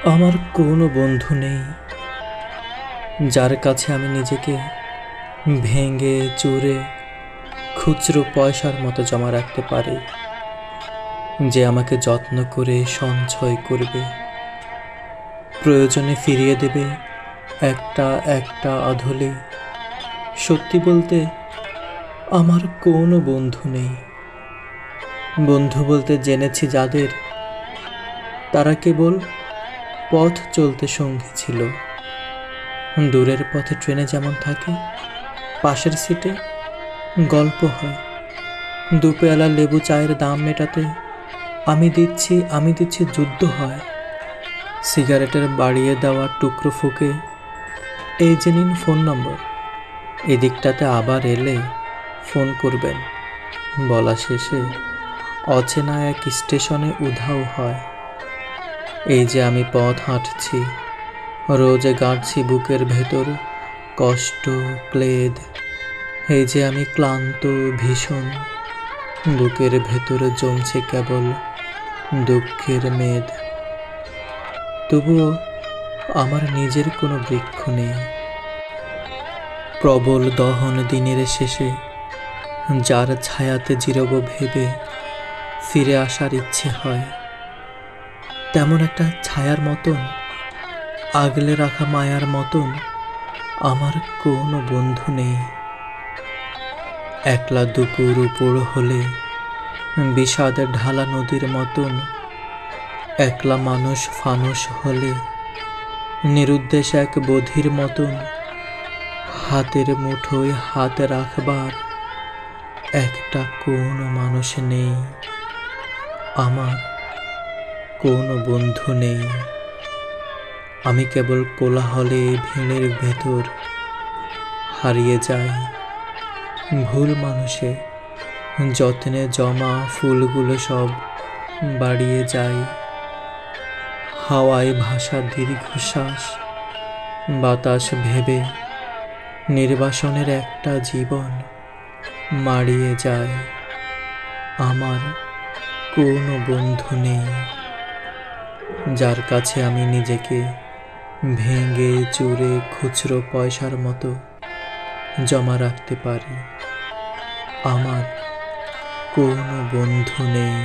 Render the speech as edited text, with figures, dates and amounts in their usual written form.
আমার কোনো বন্ধু নেই যার কাছে আমি নিজেকে ভেঙে চুরে খুচরো পয়সার মতো জমা রাখতে পারি, যে আমাকে যত্ন করে সঞ্চয় করবে, প্রয়োজনে ফিরিয়ে দেবে একটা একটা আধুলি। সত্যি বলতে আমার কোনো বন্ধু নেই। বন্ধু বলতে জেনেছি যাদের, তারা কেবল পথ চলতে সঙ্গী ছিল। দূরের পথে ট্রেনে যেমন থাকে, পাশের সিটে গল্প হয়, দুপেয়ালা লেবু চায়ের দাম মেটাতে আমি দিচ্ছি যুদ্ধ হয়। সিগারেটের বাড়িয়ে দেওয়া টুকরো ফুঁকে, এই যে নিন ফোন নম্বর, এদিকটাতে আবার এলে ফোন করবেন বলা শেষে অচেনা এক স্টেশনে উধাও হয়। এই যে আমি পথ হাঁটছি, রোজ গাঁটছি বুকের ভেতর কষ্ট ক্লেদ। এই যে আমি ক্লান্ত ভীষণ, বুকের ভেতরে জমছে কেবল দুঃখের মেদ। তবুও আমার নিজের কোনো বৃক্ষ নেই। প্রবল দহন দিনের শেষে যার ছায়াতে জিরব ভেবে ফিরে আসার ইচ্ছে হয়, তেমন একটা ছায়ার মতন, আগলে রাখা মায়ার মতন আমার কোনো বন্ধু নেই। একলা দুপুর উপর হলে বিষাদ ঢালা নদীর মতন, একলা মানুষ ফানুষ হলে নিরুদ্দেশ এক বধির মতন, হাতের মুঠোয় হাত রাখবার একটা কোনো মানুষ নেই। আমার কোনো বন্ধু নেই। আমি কেবল কোলাহলে ভিড়ের ভেতর হারিয়ে যাই, ভুল মানুষে যত্নে জমা ফুলগুলো সব বাড়িয়ে যায়। হাওয়ায় ভাসা দীর্ঘশ্বাস, বাতাস ভেবে নির্বাসনের একটা জীবন মাড়িয়ে যায়। আমার কোনো বন্ধু নেই যার কাছে আমি নিজেকে ভেঙে চুরে খুচরো পয়সার মতো জমা রাখতে পারি। আমার কোনো বন্ধু নেই।